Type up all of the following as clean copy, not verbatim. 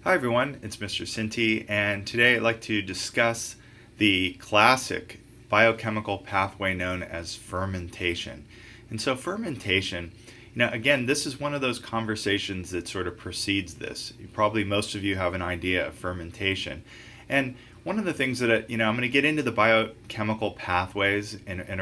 Hi everyone, it's Mr. Sinti, and today I'd like to discuss the classic biochemical pathway known as fermentation. And so fermentation, again, this is one of those conversations that sort of precedes this. Probably most of you have an idea of fermentation. And one of the things that, I'm going to get into the biochemical pathways in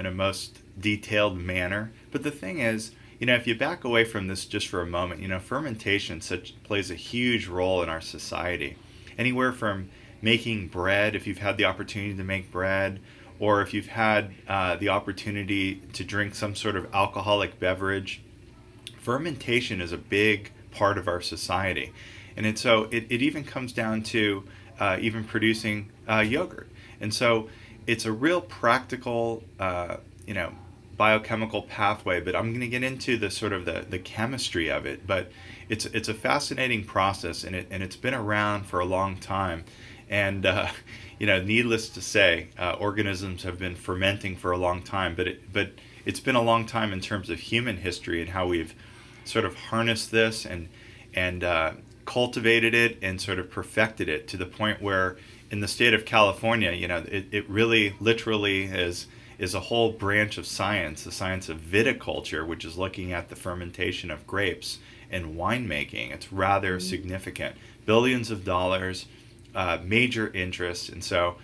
a most detailed manner. But the thing is, if you back away from this just for a moment, fermentation plays a huge role in our society. Anywhere from making bread, if you've had the opportunity to make bread, or if you've had the opportunity to drink some sort of alcoholic beverage, fermentation is a big part of our society. And it even comes down to even producing yogurt. And so it's a real practical, biochemical pathway, but I'm going to get into the chemistry of it. But it's a fascinating process, and it's been around for a long time. And needless to say, organisms have been fermenting for a long time. But it's been a long time in terms of human history and how we've sort of harnessed this and cultivated it and sort of perfected it to the point where in the state of California, it really literally is a whole branch of science, the science of viticulture, which is looking at the fermentation of grapes and winemaking. It's rather significant. Billions of dollars, major interest. And so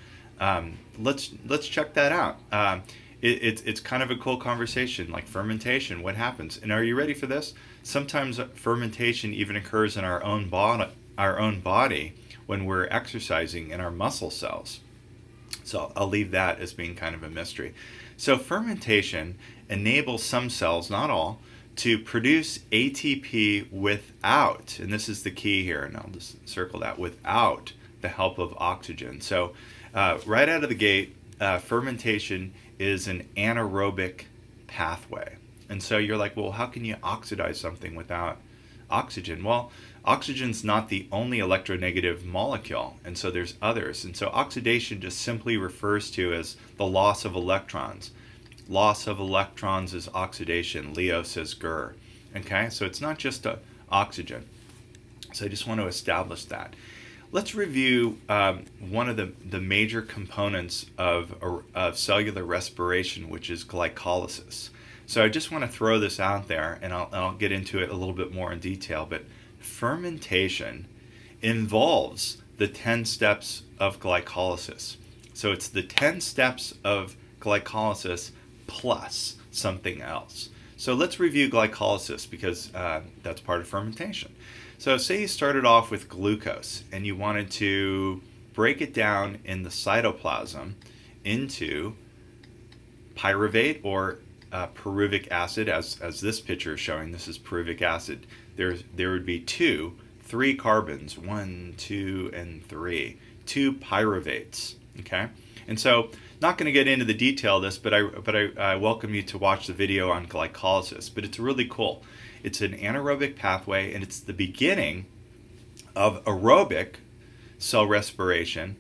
let's check that out. It's kind of a cool conversation, like fermentation, what happens? And are you ready for this? Sometimes fermentation even occurs in our own body when we're exercising in our muscle cells. So I'll leave that as being kind of a mystery. So fermentation enables some cells, not all, to produce ATP without, and this is the key here, and I'll just circle that, without the help of oxygen. So right out of the gate, fermentation is an anaerobic pathway. And so you're like, well, how can you oxidize something without oxygen? Well, oxygen's not the only electronegative molecule, and so there's others. And so oxidation just simply refers to as the loss of electrons. Loss of electrons is oxidation. Leo says Gur. Okay, so it's not just oxygen. So I just want to establish that. Let's review one of the major components of cellular respiration, which is glycolysis. So I just want to throw this out there, and I'll get into it a little bit more in detail, but fermentation involves the 10 steps of glycolysis. So it's the 10 steps of glycolysis plus something else. So let's review glycolysis because that's part of fermentation. So say you started off with glucose and you wanted to break it down in the cytoplasm into pyruvate or pyruvic acid, as this picture is showing. This is pyruvic acid. There would be three carbons, 1, 2, and 3, 2 pyruvates. Okay, and so not going to get into the detail of this, but I welcome you to watch the video on glycolysis. But it's really cool. It's an anaerobic pathway, and it's the beginning of aerobic cell respiration,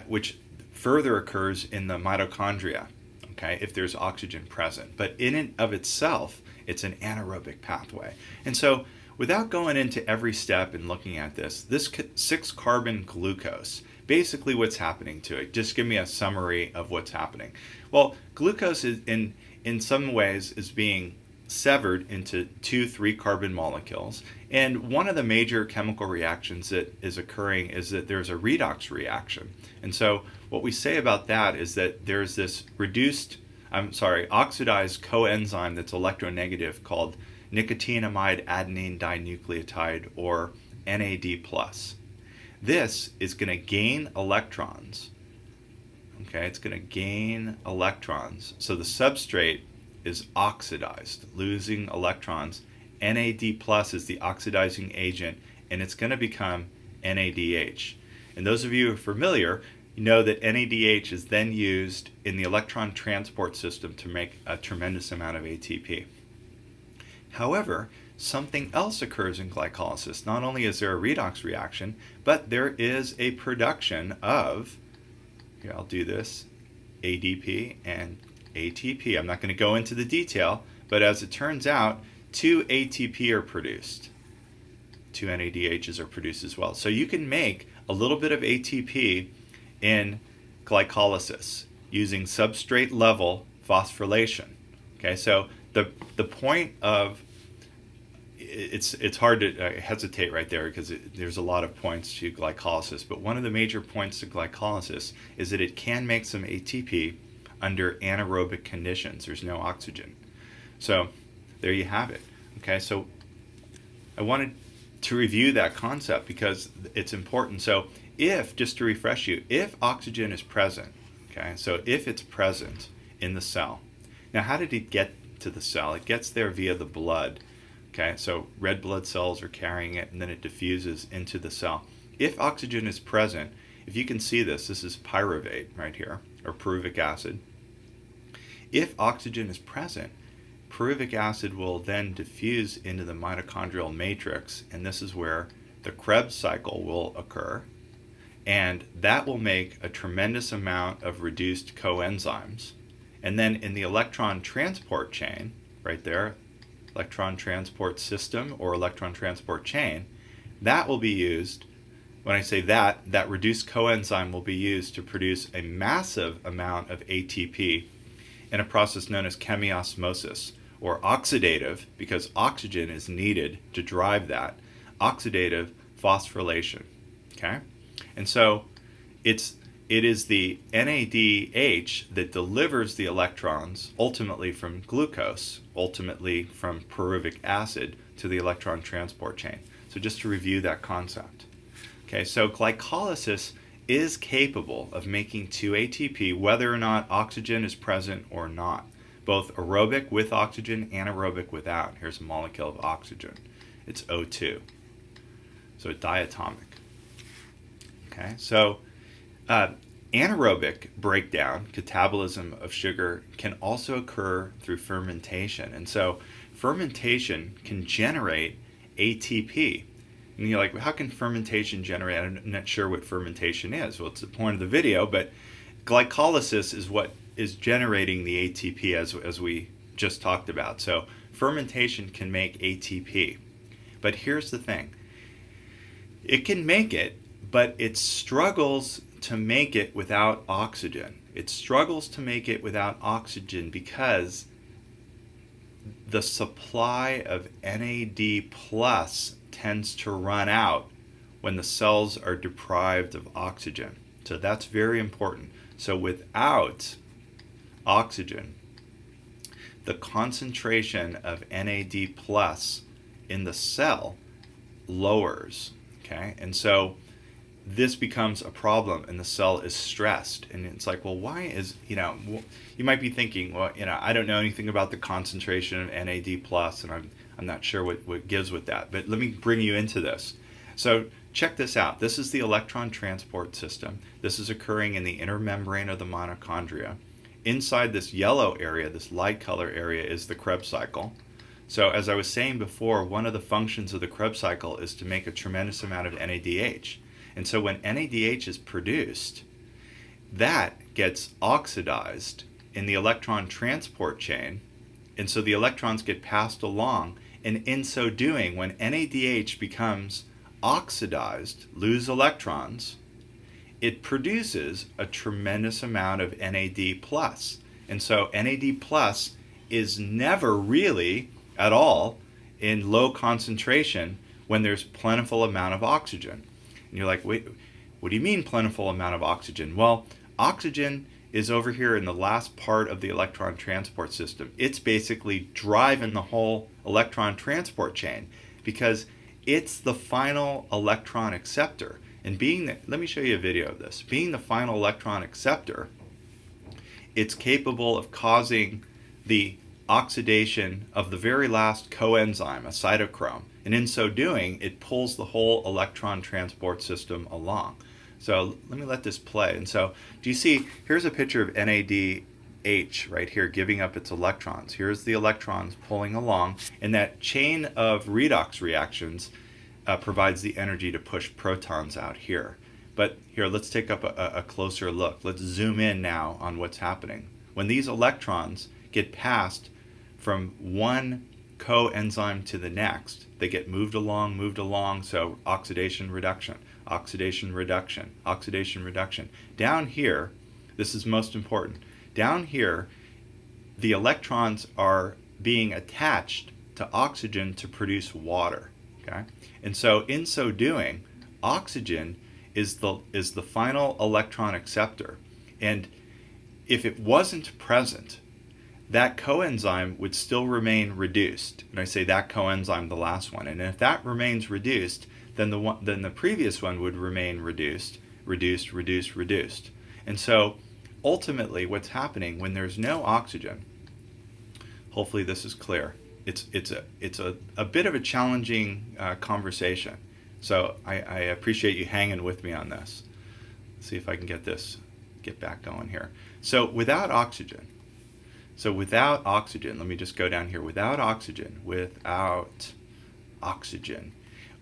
which further occurs in the mitochondria. Okay, if there's oxygen present. But in and of itself, it's an anaerobic pathway. And so without going into every step and looking at this 6-carbon glucose, basically what's happening to it, just give me a summary of what's happening. Well, glucose is in some ways is being severed into 2 3-carbon molecules. And one of the major chemical reactions that is occurring is that there's a redox reaction. And so what we say about that is that there's this oxidized coenzyme that's electronegative called nicotinamide adenine dinucleotide, or NAD+. This is going to gain electrons. Okay, it's going to gain electrons. So the substrate is oxidized, losing electrons. NAD+ is the oxidizing agent, and it's going to become NADH. And those of you who are familiar, you know that NADH is then used in the electron transport system to make a tremendous amount of ATP. However, something else occurs in glycolysis. Not only is there a redox reaction, but there is a production of, here I'll do this, ADP and ATP. I'm not going to go into the detail, but as it turns out, 2 ATP are produced. two NADHs are produced as well. So you can make a little bit of ATP in glycolysis using substrate level phosphorylation. Okay, so the point of it's hard to hesitate right there because there's a lot of points to glycolysis, but one of the major points to glycolysis is that it can make some ATP under anaerobic conditions. There's no oxygen. So there you have it. Okay, so I wanted to review that concept because it's important. So if, just to refresh you, if oxygen is present, okay, so if it's present in the cell, now how did it get to the cell? It gets there via the blood. Okay, so red blood cells are carrying it and then it diffuses into the cell. If oxygen is present, if you can see this is pyruvate right here, or pyruvic acid. If oxygen is present, pyruvic acid will then diffuse into the mitochondrial matrix, and this is where the Krebs cycle will occur, and that will make a tremendous amount of reduced coenzymes. And then in the electron transport chain, right there, electron transport system or electron transport chain, that will be used, when I say that reduced coenzyme will be used to produce a massive amount of ATP in a process known as chemiosmosis, or oxidative, because oxygen is needed to drive that, oxidative phosphorylation. Okay? And so it is the NADH that delivers the electrons ultimately from glucose, ultimately from pyruvic acid to the electron transport chain. So just to review that concept. Okay, so glycolysis is capable of making 2-ATP whether or not oxygen is present or not. Both aerobic with oxygen, anaerobic without. Here's a molecule of oxygen. It's O2. So diatomic. Okay, so anaerobic breakdown, catabolism of sugar, can also occur through fermentation. And so fermentation can generate ATP. And you're like, well, how can fermentation generate? I'm not sure what fermentation is. Well, it's the point of the video, but glycolysis is what is generating the ATP as we just talked about. So fermentation can make ATP. But here's the thing. It can make it, but it struggles to make it without oxygen. It struggles to make it without oxygen because the supply of NAD plus tends to run out when the cells are deprived of oxygen. So that's very important. So without oxygen, the concentration of NAD plus in the cell lowers. Okay, and so this becomes a problem and the cell is stressed. And it's like, well, why is, you might be thinking, well, I don't know anything about the concentration of NAD plus, and I'm not sure what gives with that. But let me bring you into this. So check this out. This is the electron transport system. This is occurring in the inner membrane of the mitochondria. Inside this yellow area, this light color area, is the Krebs cycle. So as I was saying before, one of the functions of the Krebs cycle is to make a tremendous amount of NADH. And so when NADH is produced, that gets oxidized in the electron transport chain. And so the electrons get passed along. And in so doing, when NADH becomes oxidized, lose electrons, it produces a tremendous amount of NAD+. And so NAD+ is never really at all in low concentration when there's plentiful amount of oxygen. And you're like, wait, what do you mean plentiful amount of oxygen? Well, oxygen is over here in the last part of the electron transport system. It's basically driving the whole electron transport chain because it's the final electron acceptor. And let me show you a video of this. Being the final electron acceptor, it's capable of causing the oxidation of the very last coenzyme, a cytochrome. And in so doing, it pulls the whole electron transport system along. So let me let this play. And so, do you see, here's a picture of NADH right here giving up its electrons. Here's the electrons pulling along, and that chain of redox reactions provides the energy to push protons out here. But here, let's take up a closer look. Let's zoom in now on what's happening. When these electrons get passed from one coenzyme to the next, they get moved along, so oxidation, reduction, oxidation, reduction, oxidation, reduction. Down here, this is most important, down here, the electrons are being attached to oxygen to produce water, okay? And so in so doing, oxygen is the final electron acceptor. And if it wasn't present, that coenzyme would still remain reduced. And I say that coenzyme, the last one. And if that remains reduced, then the previous one would remain reduced. And so ultimately what's happening when there's no oxygen, hopefully this is clear. It's a bit of a challenging conversation. So I appreciate you hanging with me on this. Let's see if I can get back going here. So without oxygen, let me just go down here. Without oxygen,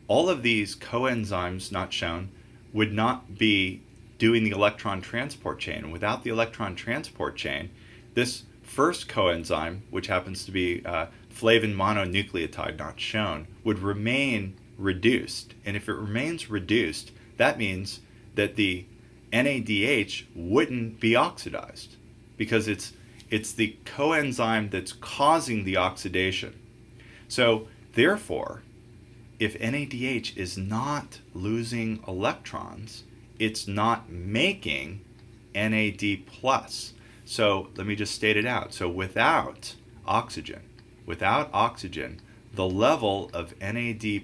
all of these coenzymes not shown would not be doing the electron transport chain. And without the electron transport chain, this first coenzyme, which happens to be flavin mononucleotide not shown, would remain reduced. And if it remains reduced, that means that the NADH wouldn't be oxidized because it's the coenzyme that's causing the oxidation. So therefore, if NADH is not losing electrons, it's not making NAD+. So let me just state it out. So without oxygen, the level of NAD+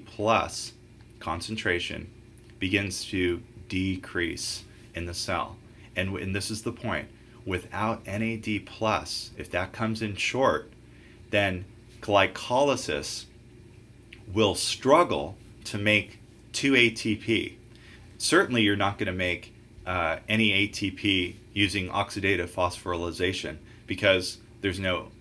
concentration begins to decrease in the cell. And this is the point. Without NAD+, if that comes in short, then glycolysis will struggle to make 2 ATP. Certainly you're not going to make any ATP using oxidative phosphorylation because there's no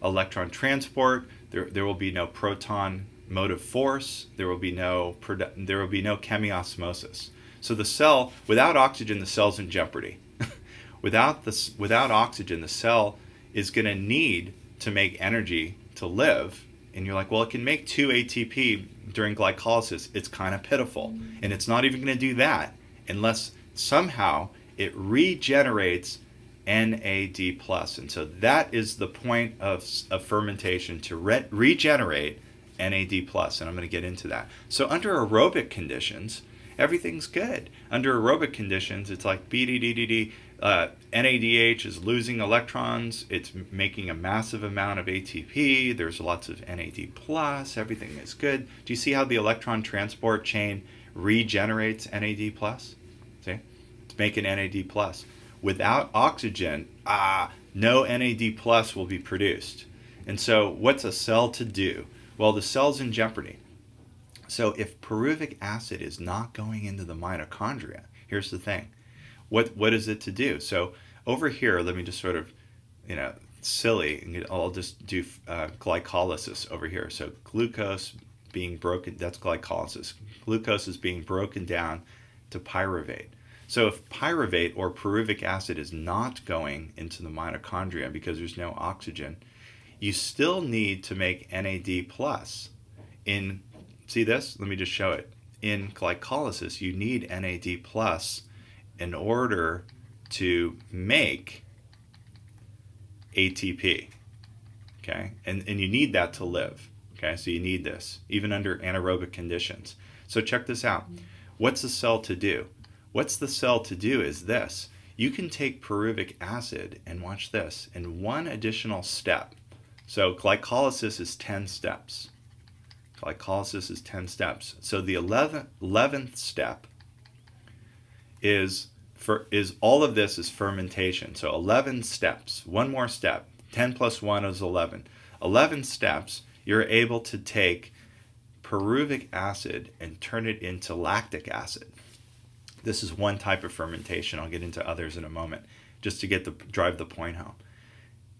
electron transport, there will be no proton motive force, there will be no chemiosmosis. So the cell, without oxygen, the cell's in jeopardy. Without oxygen, the cell is going to need to make energy to live. And you're like, well, it can make 2 ATP during glycolysis. It's kind of pitiful. And it's not even going to do that unless somehow it regenerates NAD+. And so that is the point of fermentation, to regenerate NAD+. And I'm going to get into that. So under aerobic conditions, everything's good. Under aerobic conditions, it's like NADH is losing electrons. It's making a massive amount of ATP. There's lots of NAD+. Everything is good. Do you see how the electron transport chain regenerates NAD+? See? It's making NAD+. Without oxygen, no NAD+ will be produced. And so what's a cell to do? Well, the cell's in jeopardy. So if pyruvic acid is not going into the mitochondria, here's the thing. What is it to do? So over here, let me just sort of, silly, and I'll just do glycolysis over here. So glucose being broken, that's glycolysis. Glucose is being broken down to pyruvate. So if pyruvate or pyruvic acid is not going into the mitochondria because there's no oxygen, you still need to make NAD+. See this? Let me just show it. In glycolysis, you need NAD+ in order to make ATP, okay? And you need that to live, okay? So you need this, even under anaerobic conditions. So check this out. What's the cell to do? What's the cell to do is this. You can take pyruvic acid and watch this in one additional step. So glycolysis is 10 steps. Glycolysis is 10 steps. So the 11th step is all of this is fermentation. So 11 steps, one more step. 10 plus 1 is 11. 11 steps, you're able to take pyruvic acid and turn it into lactic acid. This is one type of fermentation. I'll get into others in a moment, just to drive the point home.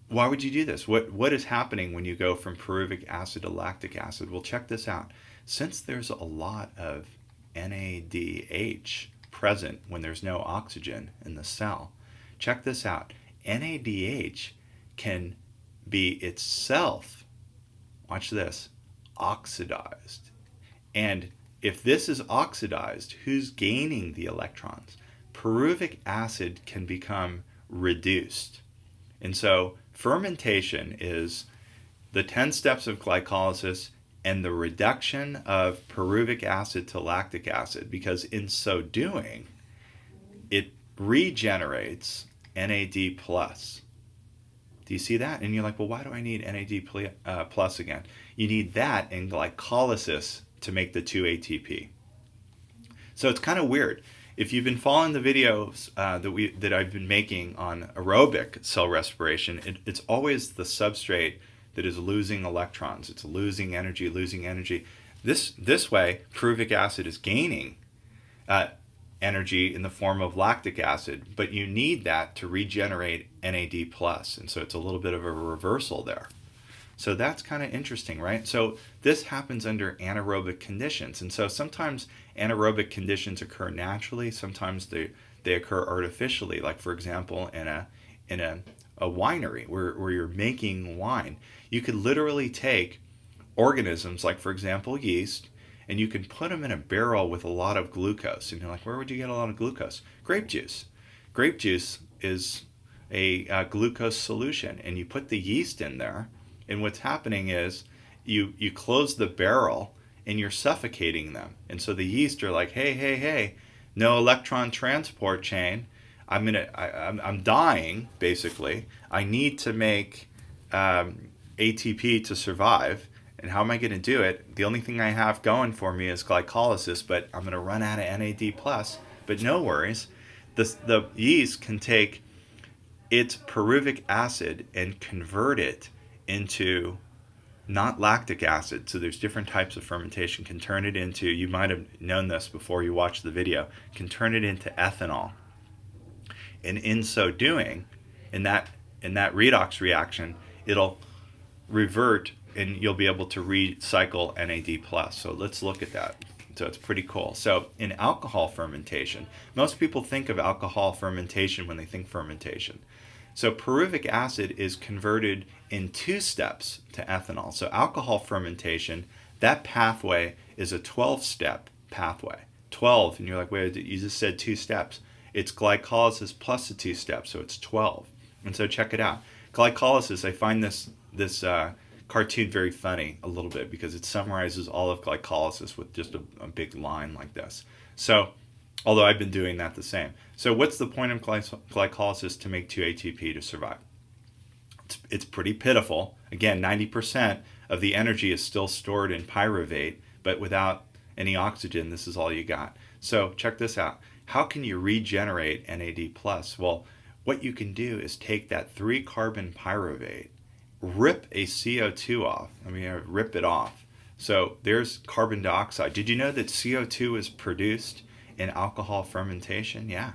Why would you do this? What is happening when you go from pyruvic acid to lactic acid? Well, check this out. Since there's a lot of NADH present when there's no oxygen in the cell, check this out. NADH can be itself watch this, oxidized. And if this is oxidized, who's gaining the electrons? Pyruvic acid can become reduced. And so fermentation is the 10 steps of glycolysis and the reduction of pyruvic acid to lactic acid, because in so doing, it regenerates NAD+. Do you see that? And you're like, well, why do I need NAD plus again? You need that in glycolysis to make the 2-ATP. So it's kind of weird. If you've been following the videos that I've been making on aerobic cell respiration, it's always the substrate that is losing electrons. It's losing energy, losing energy. This way, pyruvic acid is gaining energy in the form of lactic acid, but you need that to regenerate NAD+. And so it's a little bit of a reversal there. So that's kind of interesting, right? So this happens under anaerobic conditions. And so sometimes anaerobic conditions occur naturally, sometimes they occur artificially, like for example in a winery where you're making wine. You could literally take organisms like for example yeast, and you can put them in a barrel with a lot of glucose. And you're like, where would you get a lot of glucose? Grape juice. Grape juice is a glucose solution, and you put the yeast in there, and what's happening is you close the barrel and you're suffocating them. And so the yeast are like, hey, no electron transport chain. I'm dying, basically. I need to make ATP to survive. And how am I going to do it? The only thing I have going for me is glycolysis, but I'm going to run out of NAD+. But no worries. The yeast can take its pyruvic acid and convert it into not lactic acid. So there's different types of fermentation. Can turn it into, you might have known this before you watched the video, can turn it into ethanol. And in so doing, in that redox reaction, it'll revert and you'll be able to recycle NAD+. So let's look at that. So it's pretty cool. So in alcohol fermentation, most people think of alcohol fermentation when they think fermentation. So pyruvic acid is converted in 2 steps to ethanol. So alcohol fermentation, that pathway is a 12-step pathway. 12, and you're like, wait, you just said 2 steps. It's glycolysis plus the 2 steps, so it's 12. And so check it out. Glycolysis, I find this cartoon very funny a little bit because it summarizes all of glycolysis with just a big line like this. So, although I've been doing that the same. So what's the point of glycolysis? To make 2-ATP to survive. It's pretty pitiful. Again, 90% of the energy is still stored in pyruvate, but without any oxygen, this is all you got. So check this out. How can you regenerate NAD+? Well, what you can do is take that 3-carbon pyruvate, rip a CO2 off. Rip it off. So there's carbon dioxide. Did you know that CO2 is produced in alcohol fermentation? Yeah.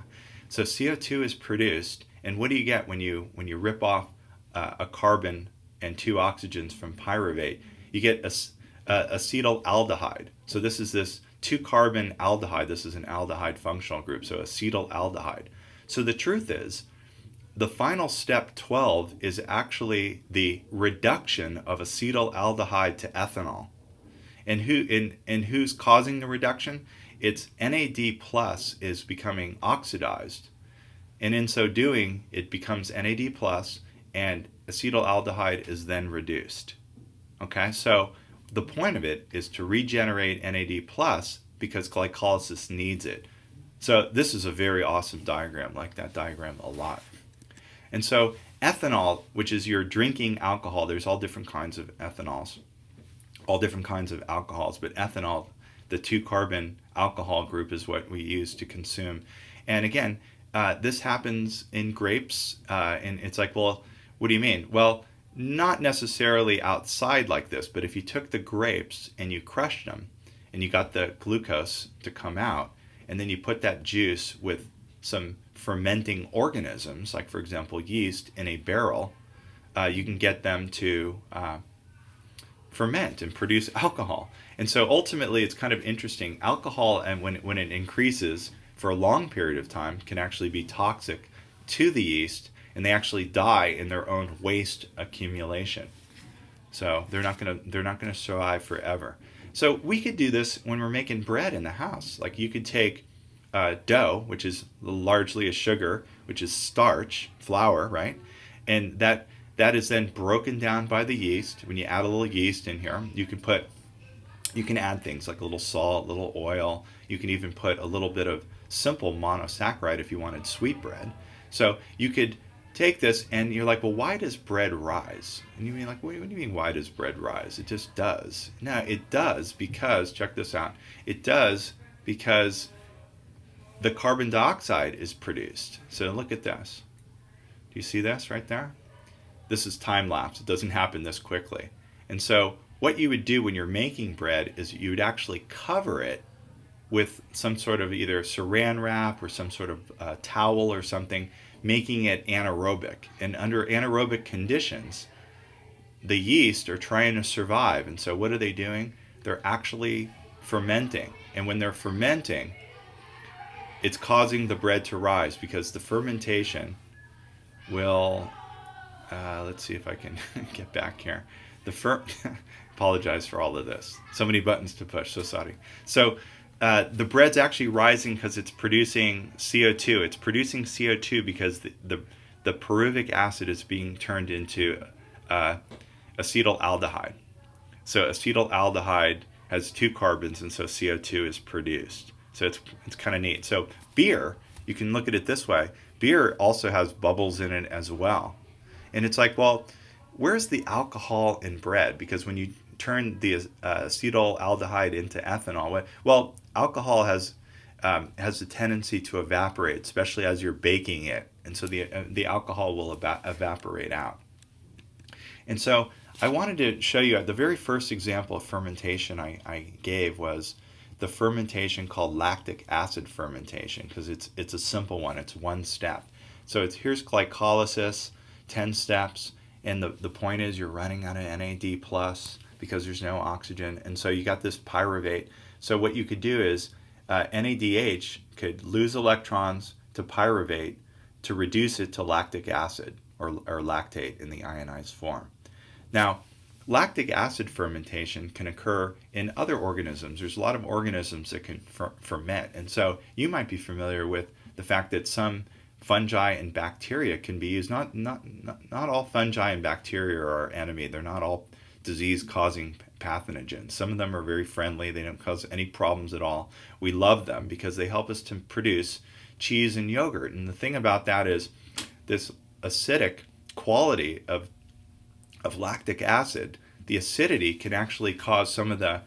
So CO2 is produced, and what do you get when you rip off a carbon and 2 oxygens from pyruvate? You get acetaldehyde. So this 2-carbon aldehyde. This is an aldehyde functional group, so acetaldehyde. So the truth is, the final step 12 is actually the reduction of acetaldehyde to ethanol. And who's causing the reduction? It's NAD+ is becoming oxidized. And in so doing, it becomes NAD+, and acetaldehyde is then reduced. Okay, so the point of it is to regenerate NAD+ because glycolysis needs it. So this is a very awesome diagram. I like that diagram a lot. And so ethanol, which is your drinking alcohol, there's all different kinds of ethanols, all different kinds of alcohols, but ethanol, the 2-carbon alcohol group, is what we use to consume. And again, this happens in grapes, and it's like, well, what do you mean? Well, not necessarily outside like this, but if you took the grapes and you crushed them and you got the glucose to come out, and then you put that juice with some fermenting organisms, like for example yeast, in a barrel, you can get them to ferment and produce alcohol. And so ultimately it's kind of interesting. Alcohol, and when it increases for a long period of time, can actually be toxic to the yeast, and they actually die in their own waste accumulation. So they're not gonna survive forever. So we could do this when we're making bread in the house. Like you could take dough, which is largely a sugar, which is starch, flour, right? And that is then broken down by the yeast. When you add a little yeast in here, you can add things like a little salt, a little oil. You can even put a little bit of simple monosaccharide if you wanted sweet bread. So you could take this and you're like, well, why does bread rise? And you mean like, what do you mean, why does bread rise? It just does. No, it does because, check this out, it does because the carbon dioxide is produced. So look at this. Do you see this right there? This is time lapse. It doesn't happen this quickly. And so what you would do when you're making bread is you would actually cover it with some sort of either saran wrap or some sort of towel or something, making it anaerobic. And under anaerobic conditions, the yeast are trying to survive. And so what are they doing? They're actually fermenting. And when they're fermenting, it's causing the bread to rise because the fermentation will, let's see if I can get back here. Apologize for all of this. So many buttons to push, so sorry. So the bread's actually rising because it's producing CO2. It's producing CO2 because the pyruvic acid is being turned into acetaldehyde. So acetaldehyde has two carbons, and so CO2 is produced. So it's kind of neat. So beer, you can look at it this way. Beer also has bubbles in it as well. And it's like, well, where's the alcohol in bread? Because when you turn the acetaldehyde into ethanol, well, alcohol has a tendency to evaporate, especially as you're baking it, and so the alcohol will evaporate out. And so I wanted to show you the very first example of fermentation I gave was the fermentation called lactic acid fermentation, because it's a simple one. It's one step. So here's glycolysis, 10 steps. And the point is you're running out of NAD plus because there's no oxygen. And so you got this pyruvate. So what you could do is NADH could lose electrons to pyruvate to reduce it to lactic acid or lactate in the ionized form. Now, lactic acid fermentation can occur in other organisms. There's a lot of organisms that can ferment. And so you might be familiar with the fact that some fungi and bacteria can be used. Not all fungi and bacteria are our enemy. They're not all disease-causing pathogens. Some of them are very friendly. They don't cause any problems at all. We love them because they help us to produce cheese and yogurt. And the thing about that is this acidic quality of lactic acid, the acidity can actually cause some of the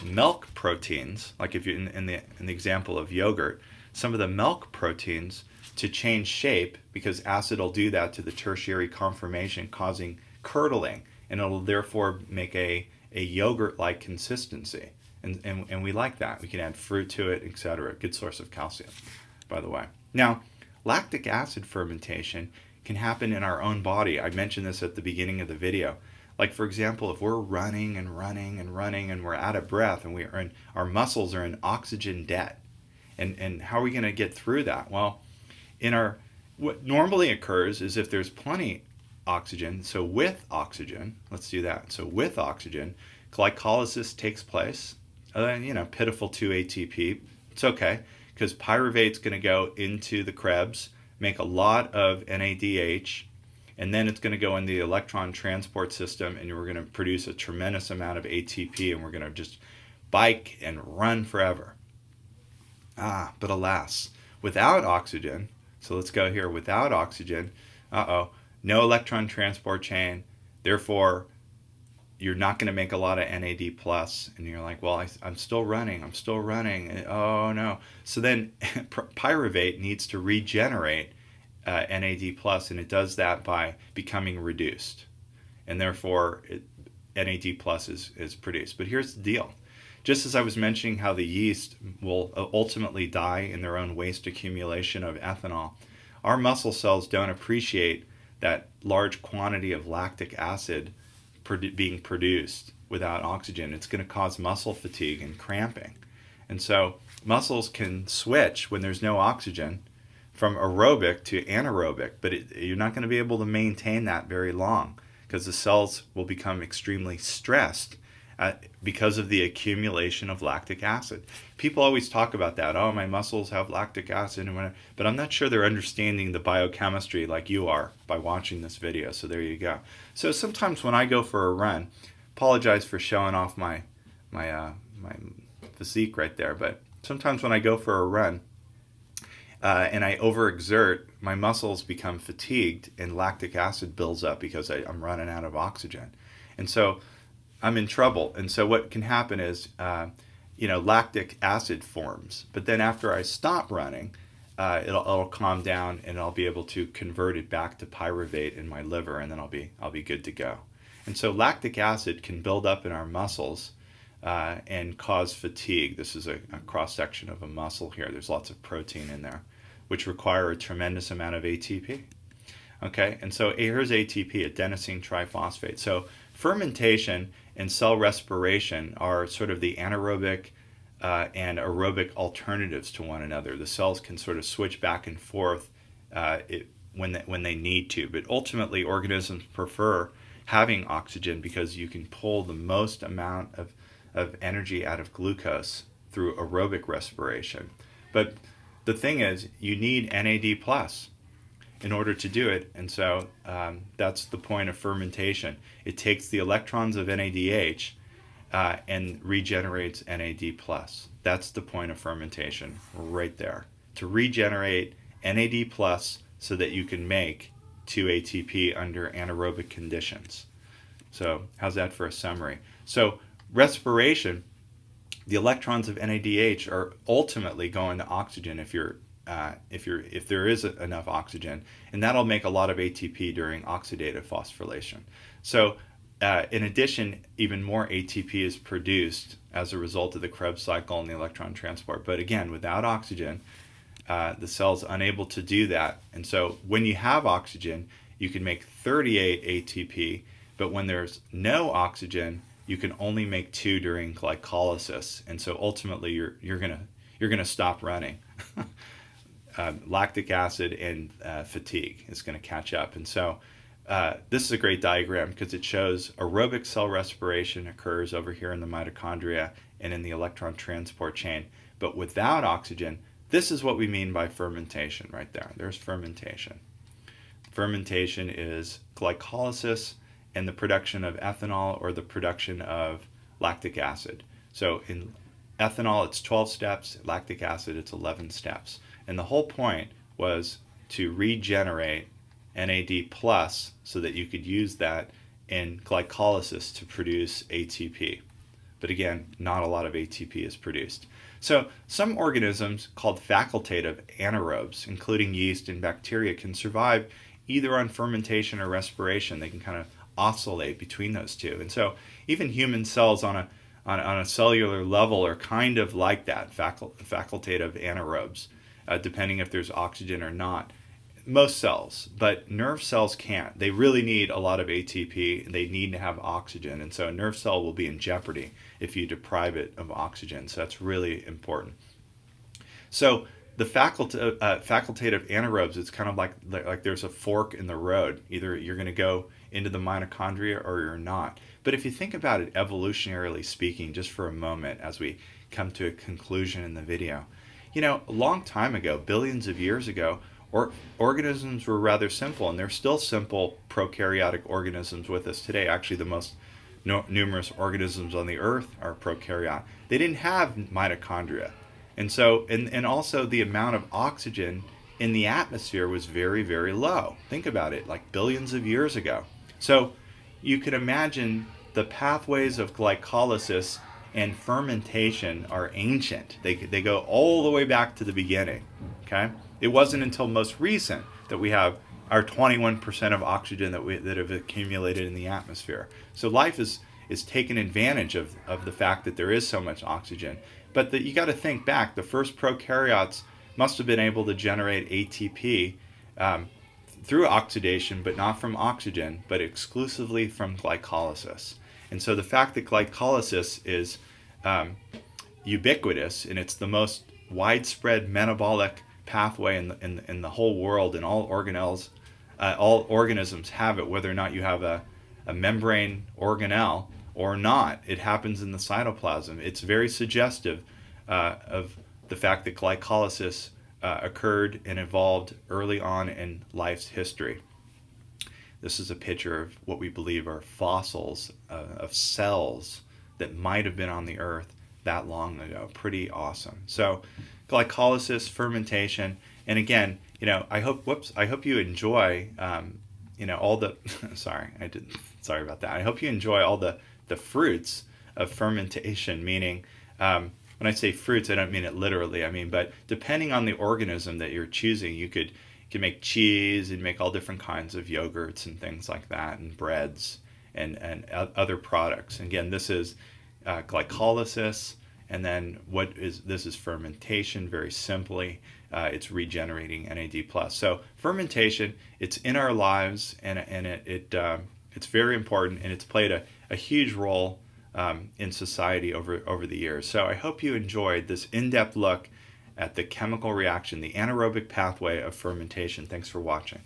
milk proteins, like if you're in the example of yogurt, some of the milk proteins to change shape, because acid will do that to the tertiary conformation, causing curdling, and it'll therefore make a yogurt-like consistency. And we like that. We can add fruit to it, etc. Good source of calcium, by the way. Now, lactic acid fermentation can happen in our own body. I mentioned this at the beginning of the video. Like, for example, if we're running and running and running and we're out of breath and our muscles are in oxygen debt, and how are we going to get through that? Well, what normally occurs is if there's plenty oxygen, so with oxygen, let's do that. So with oxygen, glycolysis takes place, pitiful 2 ATP. It's okay, because pyruvate's going to go into the Krebs, make a lot of NADH, and then it's going to go in the electron transport system, and we're going to produce a tremendous amount of ATP, and we're going to just bike and run forever. But alas, without oxygen, so let's go here, without oxygen, no electron transport chain, therefore you're not going to make a lot of NAD plus, and you're like, well, I'm still running, oh no. So then pyruvate needs to regenerate NAD plus, and it does that by becoming reduced, and therefore NAD plus is produced. But here's the deal. Just as I was mentioning how the yeast will ultimately die in their own waste accumulation of ethanol, our muscle cells don't appreciate that large quantity of lactic acid being produced without oxygen. It's going to cause muscle fatigue and cramping. And so muscles can switch when there's no oxygen from aerobic to anaerobic, but you're not going to be able to maintain that very long, because the cells will become extremely stressed because of the accumulation of lactic acid. People always talk about that. Oh, my muscles have lactic acid, and whatever. But I'm not sure they're understanding the biochemistry like you are by watching this video. So there you go. So sometimes when I go for a run, apologize for showing off my physique right there, but sometimes when I go for a run and I overexert, my muscles become fatigued and lactic acid builds up because I'm running out of oxygen. And so I'm in trouble. And so what can happen is, lactic acid forms. But then after I stop running, it'll calm down and I'll be able to convert it back to pyruvate in my liver, and then I'll be good to go. And so lactic acid can build up in our muscles and cause fatigue. This is a cross-section of a muscle here. There's lots of protein in there, which require a tremendous amount of ATP. Okay, and so here's ATP, adenosine triphosphate. So fermentation and cell respiration are sort of the anaerobic and aerobic alternatives to one another. The cells can sort of switch back and forth when they need to, but ultimately organisms prefer having oxygen because you can pull the most amount of energy out of glucose through aerobic respiration. But the thing is, you need NAD plus in order to do it, and so that's the point of fermentation. It takes the electrons of NADH and regenerates NAD plus. That's the point of fermentation right there, to regenerate NAD plus so that you can make 2-ATP under anaerobic conditions. So how's that for a summary? So respiration, the electrons of NADH are ultimately going to oxygen if there is enough oxygen, and that'll make a lot of ATP during oxidative phosphorylation. So in addition, even more ATP is produced as a result of the Krebs cycle and the electron transport. But again, without oxygen, the cell's unable to do that. And so when you have oxygen, you can make 38 ATP, but when there's no oxygen, you can only make 2 during glycolysis. And so ultimately, you're gonna stop running. Lactic acid and fatigue is going to catch up. And so this is a great diagram because it shows aerobic cell respiration occurs over here in the mitochondria and in the electron transport chain. But without oxygen, this is what we mean by fermentation right there. There's fermentation. Fermentation is glycolysis and the production of ethanol or the production of lactic acid. So in ethanol, it's 12 steps. Lactic acid, it's 11 steps. And the whole point was to regenerate NAD plus so that you could use that in glycolysis to produce ATP. But again, not a lot of ATP is produced. So some organisms called facultative anaerobes, including yeast and bacteria, can survive either on fermentation or respiration. They can kind of oscillate between those two. And so even human cells on a cellular level are kind of like that, facultative anaerobes. Depending if there's oxygen or not. Most cells, but nerve cells can't. They really need a lot of ATP, and they need to have oxygen, and so a nerve cell will be in jeopardy if you deprive it of oxygen, so that's really important. So the facultative anaerobes, it's kind of like there's a fork in the road. Either you're going to go into the mitochondria or you're not. But if you think about it evolutionarily speaking, just for a moment as we come to a conclusion in the video, a long time ago, billions of years ago, organisms were rather simple, and they're still simple prokaryotic organisms with us today. Actually, the most numerous organisms on the earth are prokaryotic. They didn't have mitochondria. And so, and also the amount of oxygen in the atmosphere was very, very low. Think about it, like billions of years ago. So you can imagine the pathways of glycolysis and fermentation are ancient. They go all the way back to the beginning, okay? It wasn't until most recent that we have our 21% of oxygen that have accumulated in the atmosphere. So life is taking advantage of the fact that there is so much oxygen. But you got to think back, the first prokaryotes must have been able to generate ATP through oxidation, but not from oxygen, but exclusively from glycolysis. And so the fact that glycolysis is ubiquitous, and it's the most widespread metabolic pathway in the whole world, and all organisms have it, whether or not you have a a membrane organelle or not. It happens in the cytoplasm. It's very suggestive of the fact that glycolysis occurred and evolved early on in life's history. This is a picture of what we believe are fossils of cells that might have been on the earth that long ago. Pretty awesome. So glycolysis, fermentation, and again, I hope you enjoy, all the, sorry about that. I hope you enjoy all the fruits of fermentation, meaning, when I say fruits, I don't mean it literally. But depending on the organism that you're choosing, you can make cheese and make all different kinds of yogurts and things like that, and breads and other products. Again, this is glycolysis, and then this is fermentation. Very simply, it's regenerating NAD+. So fermentation, it's in our lives, and it's very important, and it's played a huge role in society over the years. So I hope you enjoyed this in-depth look at the chemical reaction, the anaerobic pathway of fermentation. Thanks for watching.